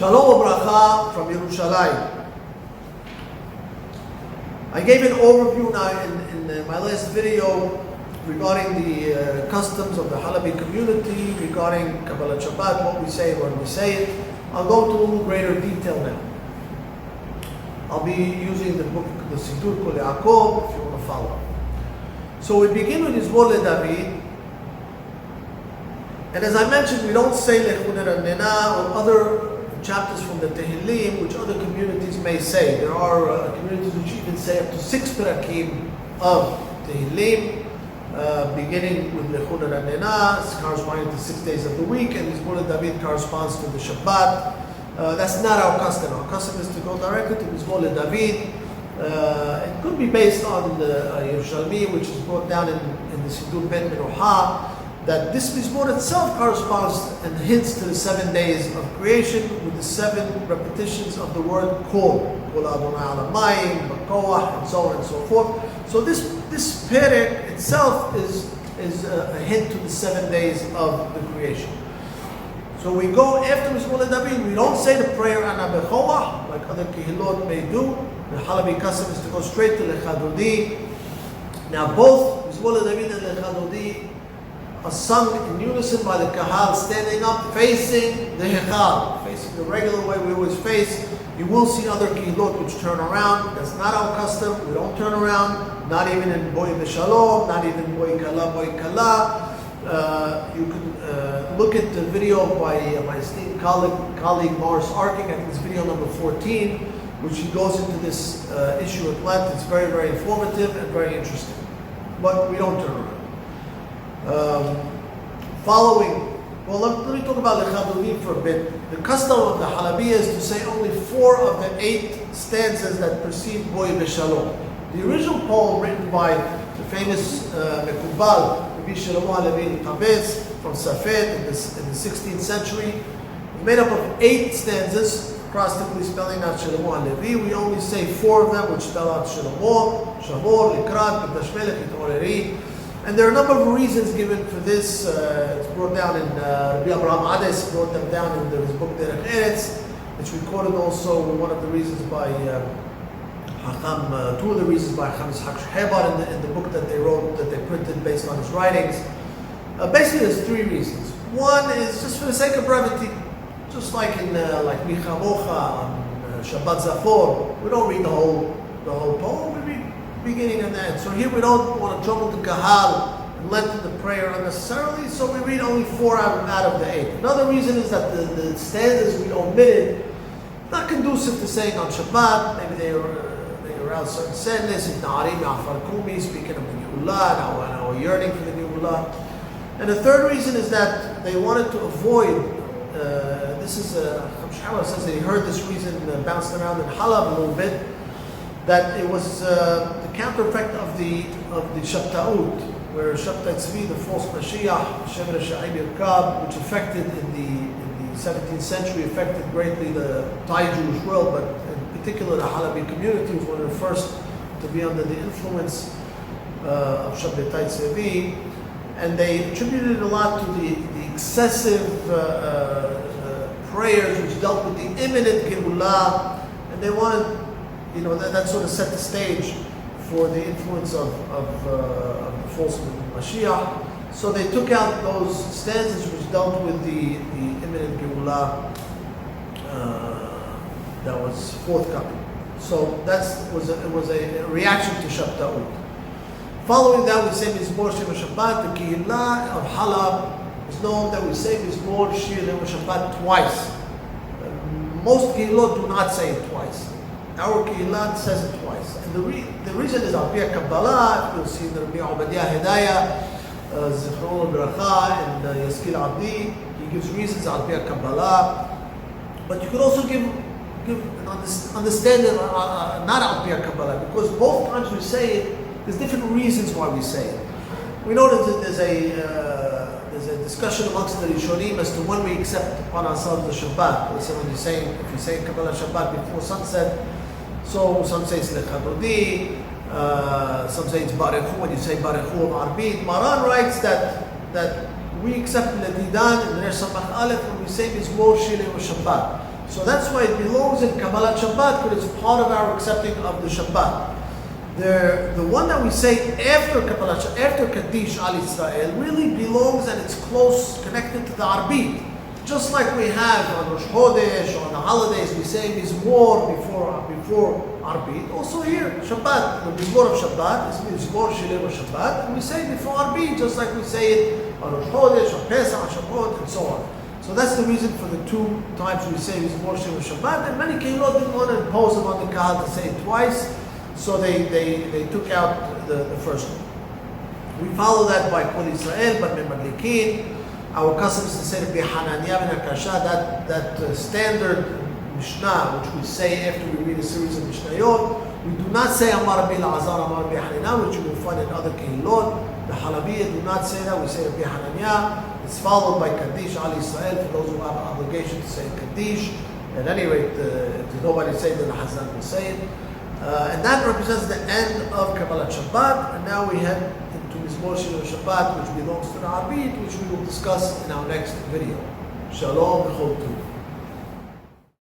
Shalom Ubracha from Yerushalayim. I gave an overview now in my last video regarding the customs of the Halabi community, regarding Qabbalat Shabbat, what we say when we say it. I'll go into a little greater detail now. I'll be using the book, the Sidur Kol Yaakov, if you want to follow. So we begin with Yizmor David. And as I mentioned, we don't say Lechun Nena or other chapters from the Tehillim, which other communities may say. There are communities which even say up to 6 parakim of Tehillim, beginning with Lechun Nena, corresponding to 6 days of the week, and Yizmor David corresponds to the Shabbat. That's not our custom. Our custom is to go directly to Yizmor David. It could be based on the Yerushalmi, which is brought down in the Sidur Ben Menuha, that this Mizmor itself corresponds and hints to the 7 days of creation with the 7 repetitions of the word Kol. Kol Adonai Alamayim, Bakoach, and so on and so forth. So this perek itself is a hint to the 7 days of the creation. So we go after Mizmor David, we don't say the prayer Ana Bechoach, like other Kehilot may do. The Halabi custom is to go straight to Lecha Dodi. Now both Mizmor David and Lecha Dodi are sung in unison by the Kahal, standing up, facing the Hechal, facing the regular way we always face. You will see other Kehilot which turn around. That's not our custom. We don't turn around, not even in Boy V'Shalom, not even Boy Kala. You can look at the video by my esteemed colleague Morris Arking. I think it's video number 14, which he goes into this issue at length. It's very, very informative and very interesting. But we don't turn around. Let me talk about Lecha Dodi for a bit. The custom of the Halabi is to say only 4 of the 8 stanzas that precede Boy V'Shalom. The original poem written by the famous Mekubal, Rabbi Shlomo Halevi Tabetz from Safed in the 16th century, is made up of 8 stanzas, acrostically spelling out Shlomo Halevi. We only say 4 of them, which spell out Shlomo, Shavor, Likrat, B'Tashmelech, It'oreri. And there are a number of reasons given for this. It's brought down in Rabbi Abraham Ades brought them down in his book Derech Eretz. It's recorded also one of the reasons by Hakam, 2 of the reasons by Hakam Yitzhak Shehebar in the book that they wrote, that they printed based on his writings. Basically, there's 3 reasons. One is just for the sake of brevity, just like in like Micha Mocha on Shabbat Zachor. We don't read the whole poem. We read beginning and end. So here we don't want to trouble the Kahal and lengthen the prayer unnecessarily, so we read only 4 out of the 8. Another reason is that the stanzas we omitted, not conducive to saying on Shabbat. Maybe they arouse certain sadness, if Na'arim Ya'afar Kumi, speaking of the Geula, and our yearning for the Geula. And the third reason is that they wanted to avoid, this is, Hamshahara says that he heard this reason bounced around in Halab a little bit, that it was the counter effect of the Shabtaut, where Shabtai Tzvi, the false Mashiach, Shemer Sha'ib Yerkab, which affected in the 17th century, affected greatly the Thai Jewish world, but in particular the Halabi community was one of the first to be under the influence of Shabtai Tzvi, and they attributed a lot to the excessive prayers which dealt with the imminent Geula, and they wanted, that sort of set the stage for the influence of the false Mashiach. So they took out those stanzas which dealt with the imminent Geula that was forthcoming. So it was a reaction to Shabtaut. Following that, we say Mizmor Shir Shabbat. The Kehillah of Halab is known that we say Mizmor Shir Shabbat twice. Most Kehilot do not say it twice. Our Kehillah says it twice. And the reason is Al-Pi Qabbalat. You'll see in the Rabbi Obadiah Hedaya, Zichron al-Bracha, and Yaskil Abdi. He gives reasons Al-Pi Qabbalat. But you could also give an understanding not Al-Pi Qabbalat, because both times we say it, there's different reasons why we say it. We know that there's a discussion amongst the Rishonim as to when we accept upon ourselves the Shabbat. So if you say Kabbalah Shabbat before sunset, so some say it's Lecha Dodi, some say it's Barechu, when you say Barechu of Arbit. Maran writes that we accept Ledidan and the Samach Aleph when we say Mizmor Shir Shabbat. So that's why it belongs in Qabbalat Shabbat, because it's part of our accepting of the Shabbat. The one that we say after Qabbalat, after Kaddish Al Israel, really belongs and it's close connected to the Arbit. Just like we have on Rosh Chodesh, on the holidays, we say Mizmor before Arbit. Also here, Shabbat, the Mizmor of Shabbat is Mizmor Shilei Shabbat, and we say before Arbit, just like we say it on Rosh Chodesh, on Pesach, on Shavuot, and so on. So that's the reason for the two times we say Mizmor Shilei Shabbat, and many Kehilot didn't want to impose upon the Kahal to say it twice, so they took out the first one. We follow that by Kol Israel, but Memadlikin. Our custom is to say Rabbi Hananiah ben Akasha, that standard Mishnah, which we say after we read a series of Mishnayot. We do not say Amar Rabbi Elazar, Amar Rabbi Hananiah, which you will find in other Kehilot. The Halabiya do not say that, we say Rabbi Hananiah. It's followed by Kaddish Al Israel, for those who have an obligation to say Kaddish. At any rate, if nobody say it, then the Hazan will say it. And that represents the end of Qabbalat Shabbat. And now we head to Mizmor Shilei Shabbat, which belongs to the Arbit, which we will discuss in our next video. Shalom v'chol tov.